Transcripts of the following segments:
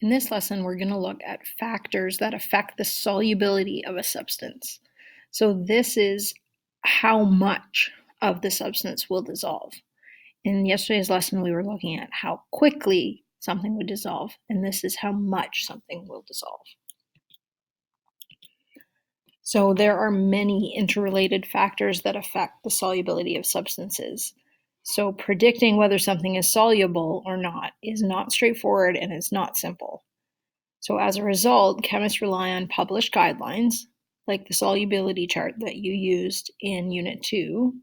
In this lesson, we're going to look at factors that affect the solubility of a substance. So this is how much of the substance will dissolve. In yesterday's lesson, we were looking at how quickly something would dissolve, and this is how much something will dissolve. So there are many interrelated factors that affect the solubility of substances. So predicting whether something is soluble or not is not straightforward and it's not simple. So as a result, chemists rely on published guidelines, like the solubility chart that you used in Unit 2,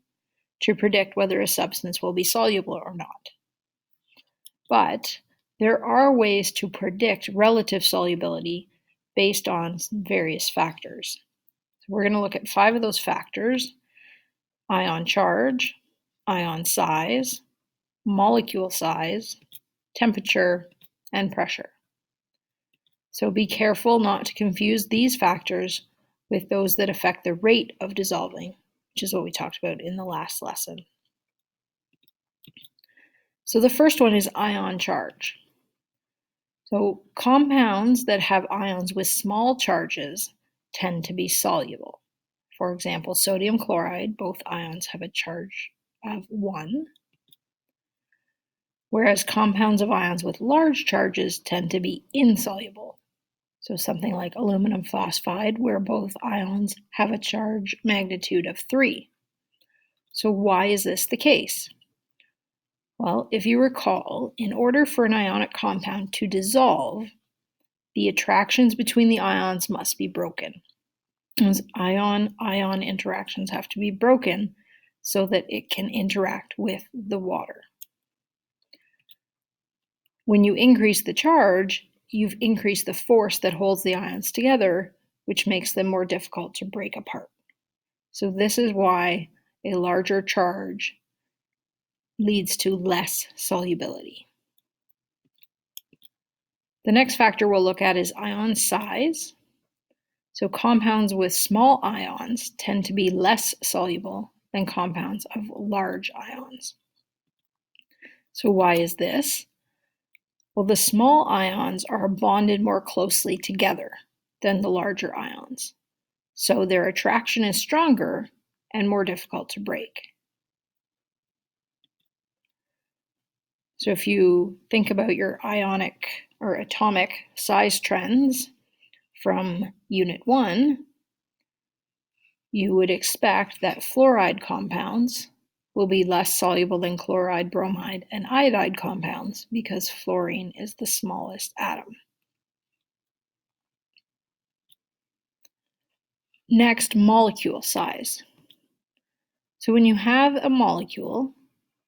to predict whether a substance will be soluble or not. But there are ways to predict relative solubility based on various factors. So we're going to look at 5 of those factors: ion charge, ion size, molecule size, temperature, and pressure. So be careful not to confuse these factors with those that affect the rate of dissolving, which is what we talked about in the last lesson. So the first one is ion charge. So compounds that have ions with small charges tend to be soluble. For example, sodium chloride, both ions have a charge of 1, whereas compounds of ions with large charges tend to be insoluble. So something like aluminum phosphide, where both ions have a charge magnitude of 3. So why is this the case? Well, if you recall, in order for an ionic compound to dissolve, the attractions between the ions must be broken. Those ion-ion interactions have to be broken so that it can interact with the water. When you increase the charge, you've increased the force that holds the ions together, which makes them more difficult to break apart. So this is why a larger charge leads to less solubility. The next factor we'll look at is ion size. So compounds with small ions tend to be less soluble than compounds of large ions. So why is this? Well, the small ions are bonded more closely together than the larger ions, so their attraction is stronger and more difficult to break. So if you think about your ionic or atomic size trends from Unit 1, you would expect that fluoride compounds will be less soluble than chloride, bromide, and iodide compounds because fluorine is the smallest atom. Next, molecule size. So when you have a molecule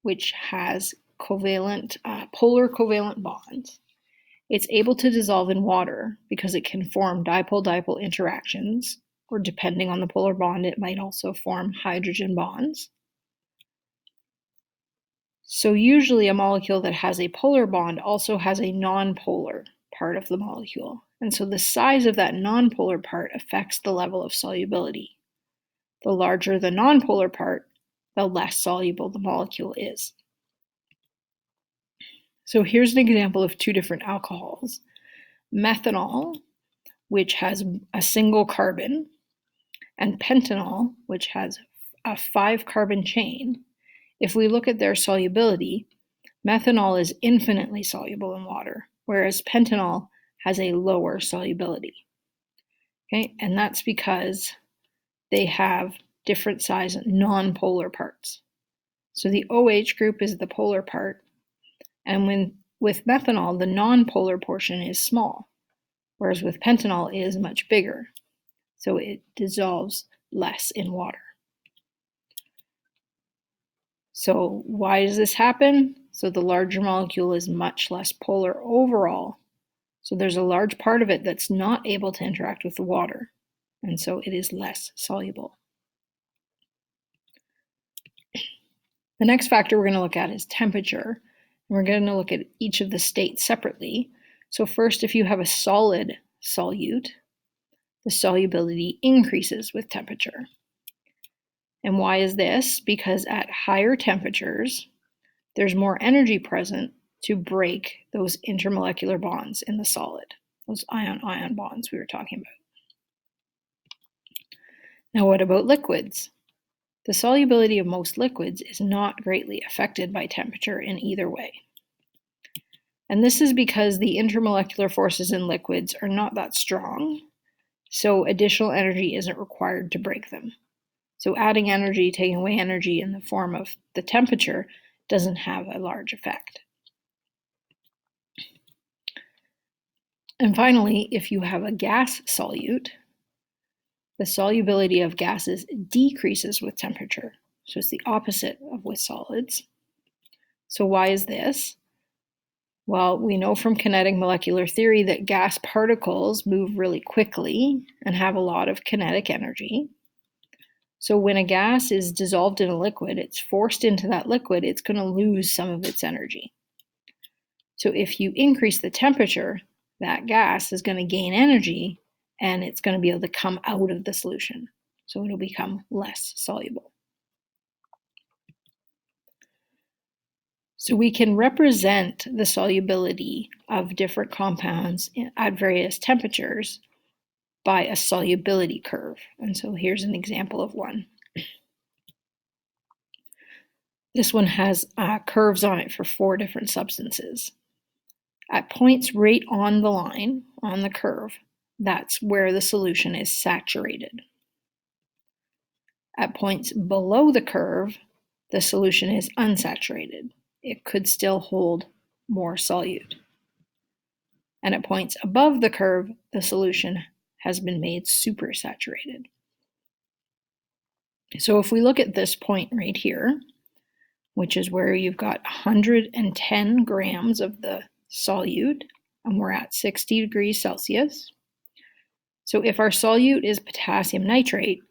which has polar covalent bonds, it's able to dissolve in water because it can form dipole-dipole interactions, or depending on the polar bond, it might also form hydrogen bonds. So usually a molecule that has a polar bond also has a nonpolar part of the molecule. And so the size of that nonpolar part affects the level of solubility. The larger the nonpolar part, the less soluble the molecule is. So here's an example of 2 different alcohols. Methanol, which has a single carbon, and pentanol, which has a 5-carbon chain. If we look at their solubility, methanol is infinitely soluble in water, whereas pentanol has a lower solubility. Okay, and that's because they have different size nonpolar parts. So the OH group is the polar part, and with methanol, the nonpolar portion is small, whereas with pentanol it is much bigger, so it dissolves less in water. So why does this happen? So the larger molecule is much less polar overall. So there's a large part of it that's not able to interact with the water, and so it is less soluble. The next factor we're going to look at is temperature. And we're going to look at each of the states separately. So first, if you have a solid solute, the solubility increases with temperature. And why is this? Because at higher temperatures, there's more energy present to break those intermolecular bonds in the solid, those ion-ion bonds we were talking about. Now, what about liquids? The solubility of most liquids is not greatly affected by temperature in either way. And this is because the intermolecular forces in liquids are not that strong, so additional energy isn't required to break them. So adding energy, taking away energy in the form of the temperature doesn't have a large effect. And finally, if you have a gas solute, the solubility of gases decreases with temperature. So it's the opposite of with solids. So why is this? Well, we know from kinetic molecular theory that gas particles move really quickly and have a lot of kinetic energy. So when a gas is dissolved in a liquid, it's forced into that liquid, it's going to lose some of its energy. So if you increase the temperature, that gas is going to gain energy and it's going to be able to come out of the solution. So it'll become less soluble. So we can represent the solubility of different compounds at various temperatures by a solubility curve. And so here's an example of one. This one has curves on it for 4 different substances. At points right on the line, on the curve, that's where the solution is saturated. At points below the curve, the solution is unsaturated. It could still hold more solute. And at points above the curve, the solution has been made supersaturated. So if we look at this point right here, which is where you've got 110 grams of the solute, and we're at 60 degrees Celsius. So if our solute is potassium nitrate,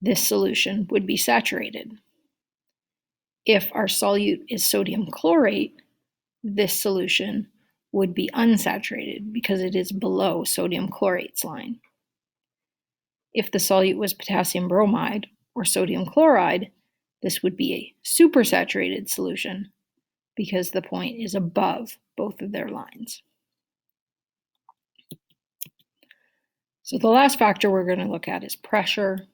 this solution would be saturated. If our solute is sodium chlorate, this solution would be unsaturated because it is below sodium chlorate's line. If the solute was potassium bromide or sodium chloride, this would be a supersaturated solution because the point is above both of their lines. So the last factor we're going to look at is pressure.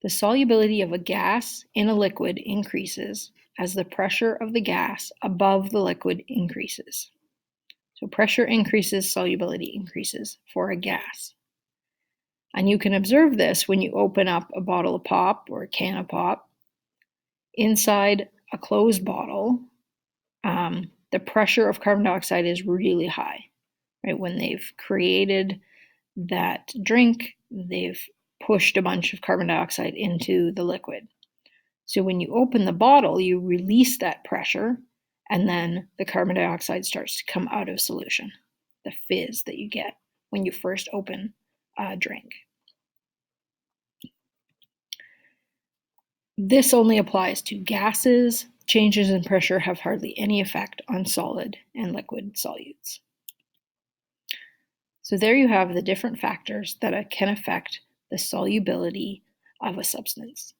The solubility of a gas in a liquid increases as the pressure of the gas above the liquid increases. So pressure increases, solubility increases for a gas. And you can observe this when you open up a bottle of pop or a can of pop. Inside a closed bottle, the pressure of carbon dioxide is really high. Right? When they've created that drink, they've pushed a bunch of carbon dioxide into the liquid. So when you open the bottle, you release that pressure, and then the carbon dioxide starts to come out of solution, the fizz that you get when you first open a drink. This only applies to gases. Changes in pressure have hardly any effect on solid and liquid solutes. So there you have the different factors that can affect the solubility of a substance.